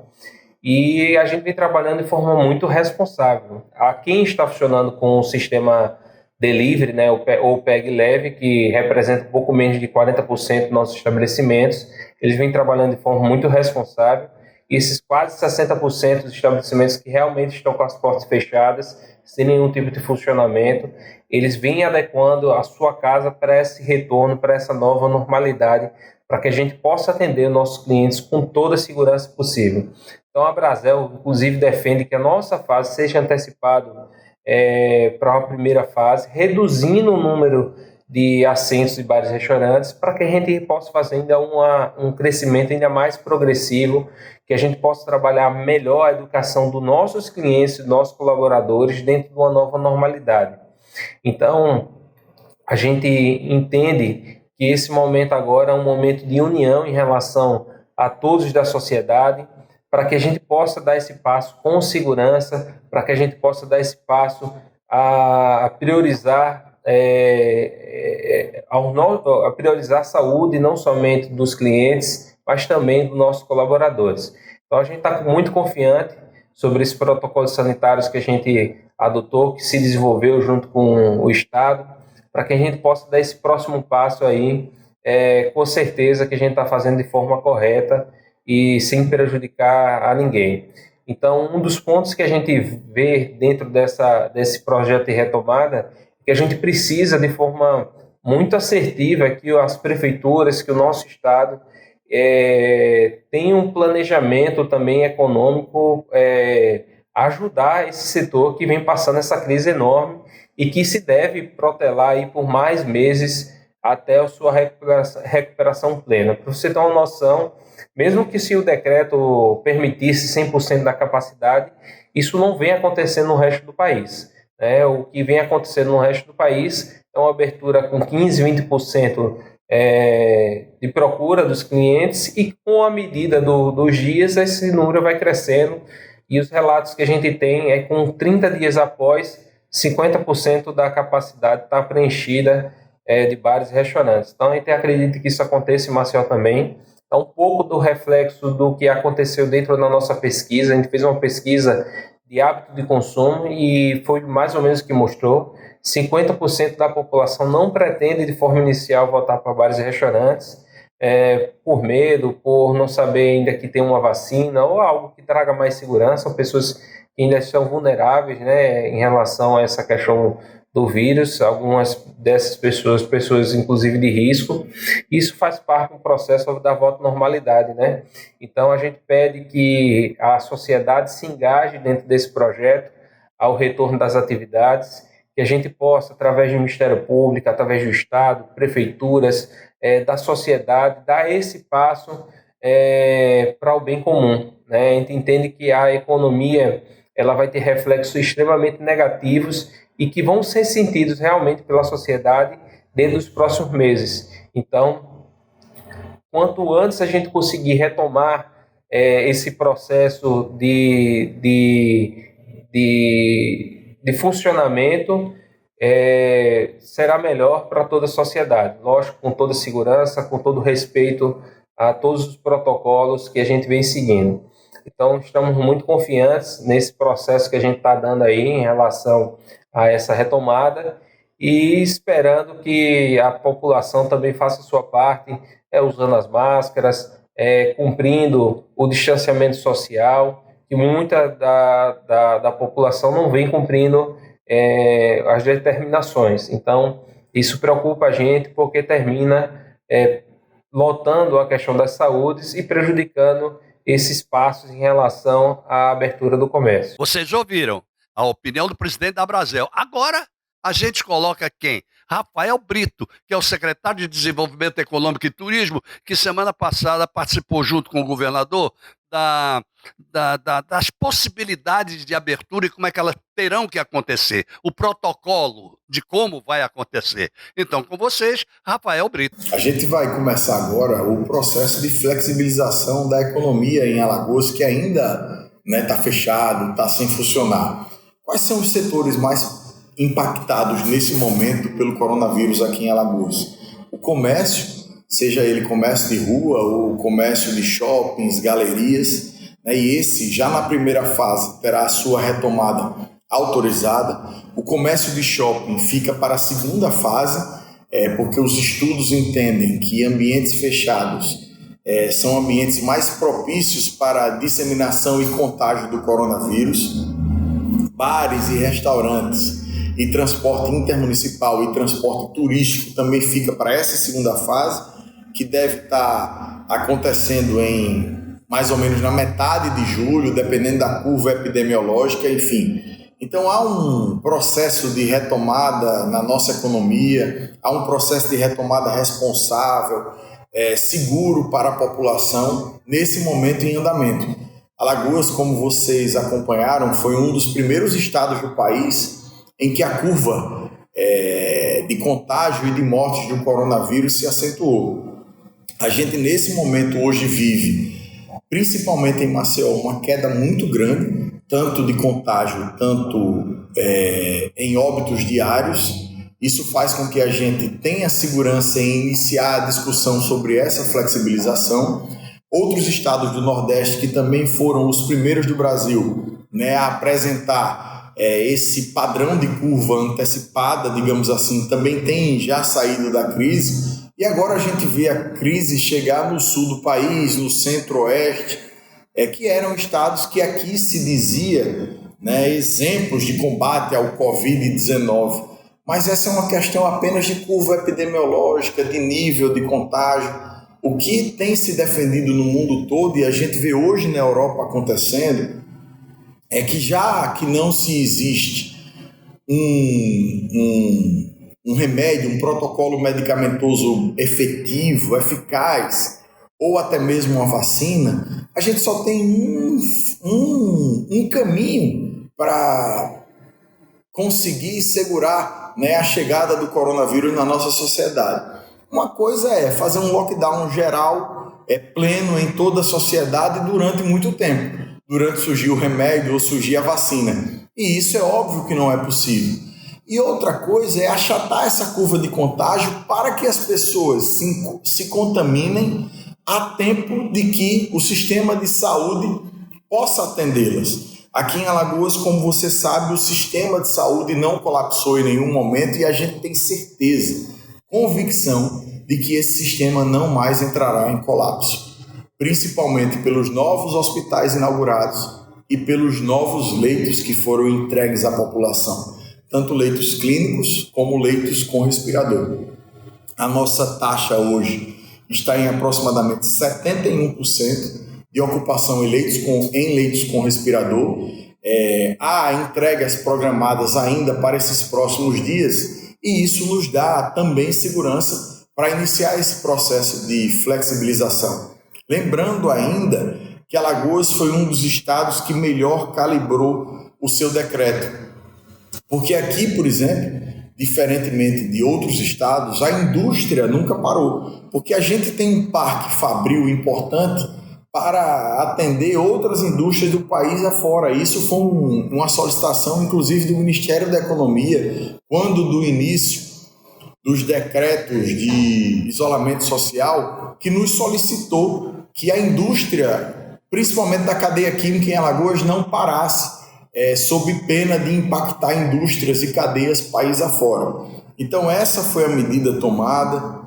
e a gente vem trabalhando de forma muito responsável. A quem está funcionando com o sistema delivery, né, ou PEG leve, que representa um pouco menos de 40% dos nossos estabelecimentos, eles vêm trabalhando de forma muito responsável, e esses quase 60% dos estabelecimentos que realmente estão com as portas fechadas, sem nenhum tipo de funcionamento, eles vêm adequando a sua casa para esse retorno, para essa nova normalidade, para que a gente possa atender os nossos clientes com toda a segurança possível. Então a Abrazel, inclusive, defende que a nossa fase seja antecipada para uma primeira fase, reduzindo o número de assentos de bares e restaurantes, para que a gente possa fazer ainda um crescimento ainda mais progressivo, que a gente possa trabalhar melhor a educação dos nossos clientes, dos nossos colaboradores, dentro de uma nova normalidade. Então, a gente entende que esse momento agora é um momento de união em relação a todos da sociedade, para que a gente possa dar esse passo com segurança, para que a gente possa dar esse passo a priorizar a priorizar a saúde não somente dos clientes, mas também dos nossos colaboradores. Então a gente está muito confiante sobre esses protocolos sanitários que a gente adotou, que se desenvolveu junto com o Estado, para que a gente possa dar esse próximo passo aí, com certeza que a gente está fazendo de forma correta e sem prejudicar a ninguém. Então, um dos pontos que a gente vê dentro desse projeto de retomada é que a gente precisa, de forma muito assertiva, que as prefeituras, que o nosso Estado tenha um planejamento também econômico, ajudar esse setor que vem passando essa crise enorme e que se deve protelar aí por mais meses até a sua recuperação plena. Para você ter uma noção, mesmo que se o decreto permitisse 100% da capacidade, isso não vem acontecendo no resto do país. O que vem acontecendo no resto do país é uma abertura com 15%, 20% de procura dos clientes, e com a medida dos dias, esse número vai crescendo, e os relatos que a gente tem é com 30 dias após, 50% da capacidade está preenchida de bares e restaurantes. Então, a gente acredita que isso aconteça em Maceió também. É um pouco do reflexo do que aconteceu dentro da nossa pesquisa. A gente fez uma pesquisa de hábito de consumo e foi mais ou menos o que mostrou. 50% da população não pretende de forma inicial voltar para bares e restaurantes, por medo, por não saber ainda que tem uma vacina ou algo que traga mais segurança. São pessoas que ainda estão vulneráveis, né, em relação a essa questão do vírus, algumas dessas pessoas inclusive de risco. Isso faz parte do processo da volta à normalidade, né? Então a gente pede que a sociedade se engaje dentro desse projeto ao retorno das atividades, que a gente possa, através do Ministério Público, através do Estado, prefeituras, da sociedade, dar esse passo para o bem comum, né? A gente entende que a economia ela vai ter reflexos extremamente negativos e que vão ser sentidos realmente pela sociedade dentro dos próximos meses. Então, quanto antes a gente conseguir retomar esse processo de funcionamento, será melhor para toda a sociedade. Lógico, com toda segurança, com todo respeito a todos os protocolos que a gente vem seguindo. Então, estamos muito confiantes nesse processo que a gente está dando aí em relação a essa retomada e esperando que a população também faça a sua parte, usando as máscaras, cumprindo o distanciamento social, que muita da população não vem cumprindo as determinações. Então, isso preocupa a gente porque termina lotando a questão das saúdes e prejudicando esses passos em relação à abertura do comércio. Vocês ouviram a opinião do presidente da Abrazel. Agora a gente coloca quem? Rafael Brito, que é o secretário de Desenvolvimento Econômico e Turismo, que semana passada participou junto com o governador das possibilidades de abertura e como é que elas terão que acontecer, o protocolo de como vai acontecer. Então, com vocês, Rafael Brito. A gente vai começar agora o processo de flexibilização da economia em Alagoas, que ainda está fechado, está sem funcionar. Quais são os setores mais impactados nesse momento pelo coronavírus aqui em Alagoas? O comércio, seja ele comércio de rua ou comércio de shoppings, galerias, e esse já na primeira fase terá a sua retomada autorizada. O comércio de shopping fica para a segunda fase, porque os estudos entendem que ambientes fechados são ambientes mais propícios para a disseminação e contágio do coronavírus. Bares e restaurantes e transporte intermunicipal e transporte turístico também fica para essa segunda fase, que deve estar acontecendo em mais ou menos na metade de julho, dependendo da curva epidemiológica, enfim. Então há um processo de retomada na nossa economia, há um processo de retomada responsável, seguro para a população nesse momento em andamento. Alagoas, como vocês acompanharam, foi um dos primeiros estados do país em que a curva de contágio e de mortes do coronavírus se acentuou. A gente nesse momento hoje vive, principalmente em Maceió, uma queda muito grande, tanto de contágio, tanto em óbitos diários. Isso faz com que a gente tenha segurança em iniciar a discussão sobre essa flexibilização. Outros estados do Nordeste, que também foram os primeiros do Brasil, né, a apresentar esse padrão de curva antecipada, digamos assim, também tem já saído da crise. E agora a gente vê a crise chegar no sul do país, no centro-oeste, que eram estados que aqui se dizia, né, exemplos de combate ao Covid-19. Mas essa é uma questão apenas de curva epidemiológica, de nível de contágio. O que tem se defendido no mundo todo, e a gente vê hoje na Europa acontecendo, é que já que não se existe um remédio, um protocolo medicamentoso efetivo, eficaz, ou até mesmo uma vacina, a gente só tem um caminho para conseguir segurar, né, a chegada do coronavírus na nossa sociedade. Uma coisa é fazer um lockdown geral, pleno em toda a sociedade durante muito tempo, durante surgir o remédio ou surgir a vacina. E isso é óbvio que não é possível. E outra coisa é achatar essa curva de contágio para que as pessoas se contaminem a tempo de que o sistema de saúde possa atendê-las. Aqui em Alagoas, como você sabe, o sistema de saúde não colapsou em nenhum momento e a gente tem certeza, convicção, de que esse sistema não mais entrará em colapso, principalmente pelos novos hospitais inaugurados e pelos novos leitos que foram entregues à população, tanto leitos clínicos como leitos com respirador. A nossa taxa hoje está em aproximadamente 71% de ocupação em leitos com respirador. Há entregas programadas ainda para esses próximos dias e isso nos dá também segurança para iniciar esse processo de flexibilização. Lembrando ainda que Alagoas foi um dos estados que melhor calibrou o seu decreto, porque aqui, por exemplo, diferentemente de outros estados, a indústria nunca parou, porque a gente tem um parque fabril importante para atender outras indústrias do país afora. Isso foi uma solicitação, inclusive, do Ministério da Economia, quando do início dos decretos de isolamento social, que nos solicitou que a indústria, principalmente da cadeia química em Alagoas, não parasse, sob pena de impactar indústrias e cadeias país afora. Então essa foi a medida tomada.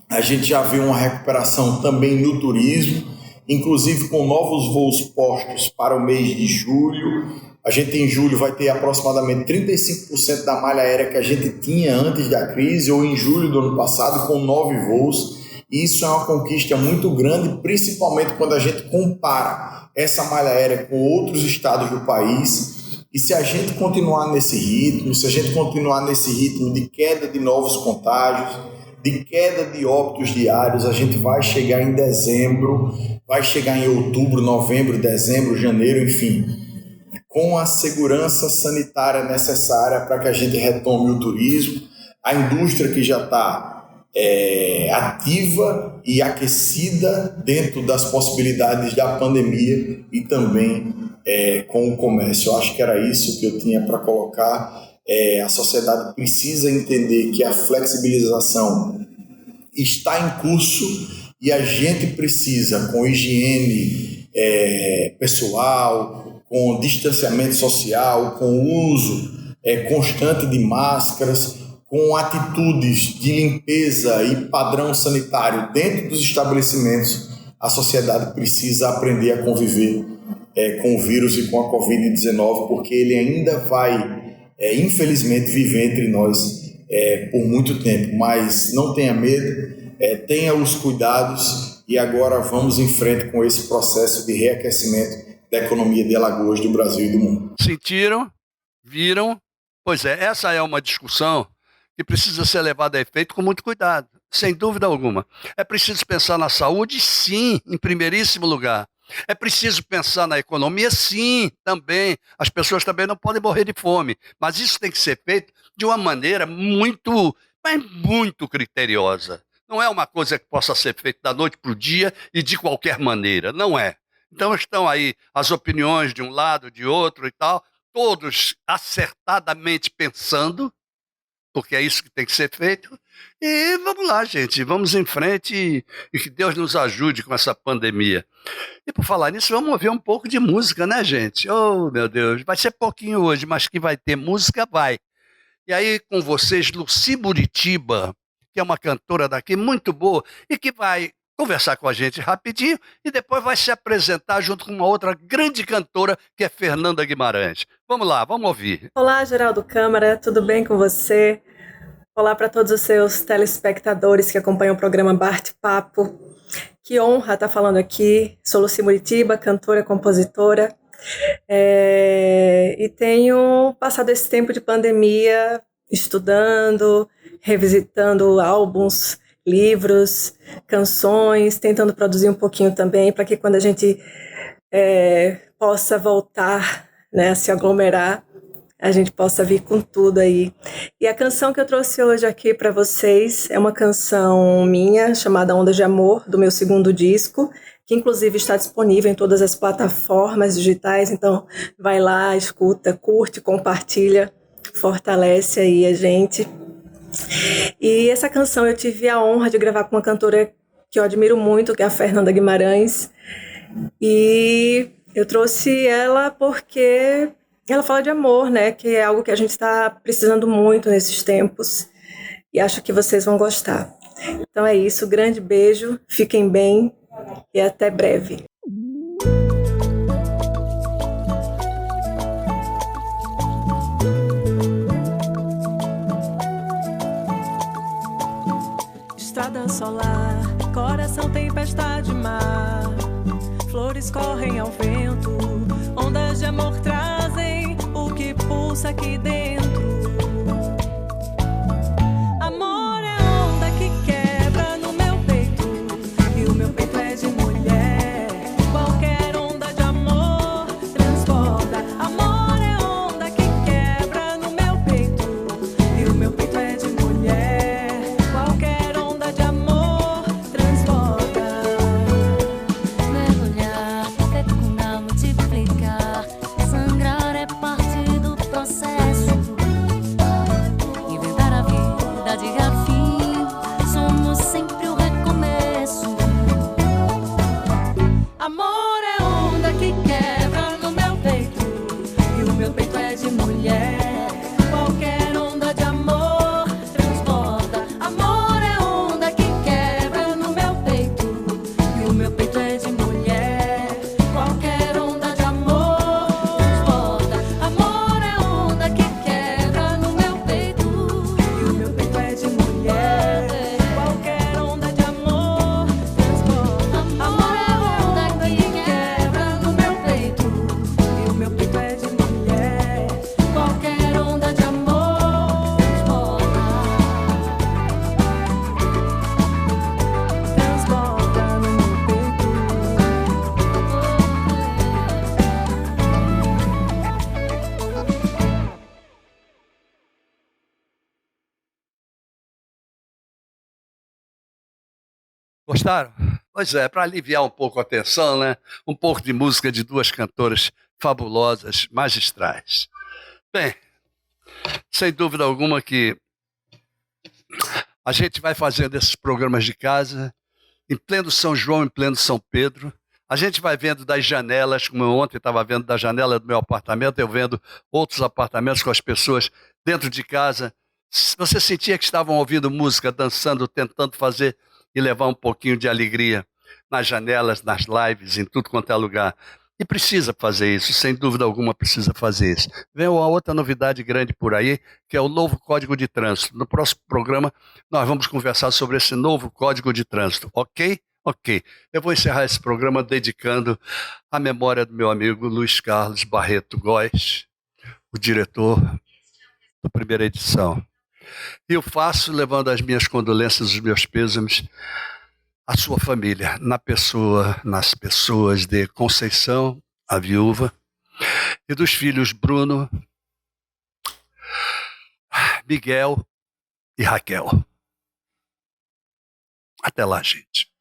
A gente já vê uma recuperação também no turismo, inclusive com novos voos postos para o mês de julho. A gente em julho vai ter aproximadamente 35% da malha aérea que a gente tinha antes da crise, ou em julho do ano passado, com 9 voos. Isso é uma conquista muito grande, principalmente quando a gente compara essa malha aérea com outros estados do país. E se a gente continuar nesse ritmo, de queda de novos contágios, de queda de óbitos diários, a gente vai chegar em dezembro, vai chegar em outubro, novembro, dezembro, janeiro, enfim, com a segurança sanitária necessária para que a gente retome o turismo, a indústria que já está ativa e aquecida dentro das possibilidades da pandemia e também com o comércio. Eu acho que era isso que eu tinha para colocar. A sociedade precisa entender que a flexibilização está em curso e a gente precisa, com higiene pessoal, com distanciamento social, com o uso constante de máscaras, com atitudes de limpeza e padrão sanitário dentro dos estabelecimentos, a sociedade precisa aprender a conviver com o vírus e com a Covid-19, porque ele ainda vai, infelizmente, viver entre nós por muito tempo. Mas não tenha medo, tenha os cuidados e agora vamos em frente com esse processo de reaquecimento da economia de Alagoas, do Brasil e do mundo. Sentiram? Viram? Pois é, essa é uma discussão que precisa ser levada a efeito com muito cuidado, sem dúvida alguma. É preciso pensar na saúde, sim, em primeiríssimo lugar. É preciso pensar na economia, sim, também. As pessoas também não podem morrer de fome, mas isso tem que ser feito de uma maneira muito, mas muito criteriosa. Não é uma coisa que possa ser feita da noite para o dia e de qualquer maneira, não é. Então estão aí as opiniões de um lado, de outro e tal, todos acertadamente pensando, porque é isso que tem que ser feito. E vamos lá, gente, vamos em frente e que Deus nos ajude com essa pandemia. E por falar nisso, vamos ouvir um pouco de música, né, gente? Oh, meu Deus, vai ser pouquinho hoje, mas que vai ter música, vai. E aí, com vocês, Lucy Muritiba, que é uma cantora daqui muito boa e que vai conversar com a gente rapidinho e depois vai se apresentar junto com uma outra grande cantora, que é Fernanda Guimarães. Vamos lá, vamos ouvir. Olá, Geraldo Câmara, tudo bem com você? Olá para todos os seus telespectadores que acompanham o programa Bate-Papo. Que honra estar falando aqui. Sou Lucy Muritiba, cantora, compositora. E tenho passado esse tempo de pandemia estudando, revisitando álbuns, livros, canções, tentando produzir um pouquinho também, para que quando a gente possa voltar, né, a se aglomerar, a gente possa vir com tudo aí. E a canção que eu trouxe hoje aqui para vocês é uma canção minha, chamada Ondas de Amor, do meu segundo disco, que inclusive está disponível em todas as plataformas digitais, então vai lá, escuta, curte, compartilha, fortalece aí a gente. E essa canção eu tive a honra de gravar com uma cantora que eu admiro muito, que é a Fernanda Guimarães, e eu trouxe ela porque ela fala de amor, né, que é algo que a gente está precisando muito nesses tempos, e acho que vocês vão gostar. Então é isso, grande beijo, fiquem bem e até breve. Estrada solar, coração tempestade mar, flores correm ao vento, ondas de amor trazem o que pulsa aqui dentro. Amor é onda que quebra no meu peito, e o meu peito é de mulher. Qualquer onda de amor transborda. Amor é onda que quebra no meu peito, e o meu peito é de mulher. Qualquer onda de amor transborda. Mergulhar, fecundar, multiplicar, sangrar é parte do processo. Inventar a vida de garfinho, somos sempre o recomeço. Amor é onda que quebra no meu peito, e o meu peito é de mulher. Qualquer onda de amor transborda. Amor é onda que quebra no meu peito, e o meu peito é de mulher. Qualquer onda de amor transborda. Amor é onda que quebra no meu peito, e o meu peito é de mulher. Qualquer onda de amor transborda. Amor é onda que quebra no meu peito, e o meu peito é de mulher. Qualquer onda de amor transborda no meu peito. Gostaram? Pois é, para aliviar um pouco a tensão, né? Um pouco de música de duas cantoras fabulosas, magistrais. Bem, sem dúvida alguma que a gente vai fazendo esses programas de casa em pleno São João, em pleno São Pedro. A gente vai vendo das janelas, como eu ontem estava vendo da janela do meu apartamento, eu vendo outros apartamentos com as pessoas dentro de casa. Você sentia que estavam ouvindo música, dançando, tentando fazer e levar um pouquinho de alegria nas janelas, nas lives, em tudo quanto é lugar. E precisa fazer isso, sem dúvida alguma precisa fazer isso. Vem uma outra novidade grande por aí, que é o novo Código de Trânsito. No próximo programa, nós vamos conversar sobre esse novo Código de Trânsito, ok? Ok. Eu vou encerrar esse programa dedicando à memória do meu amigo Luiz Carlos Barreto Góes, o diretor da primeira edição. E eu faço levando as minhas condolências, os meus pêsames à sua família, nas pessoas de Conceição, a viúva, e dos filhos Bruno, Miguel e Raquel. Até lá, gente.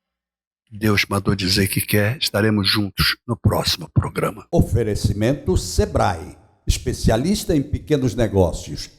Deus mandou dizer que quer, estaremos juntos no próximo programa. Oferecimento Sebrae, especialista em pequenos negócios.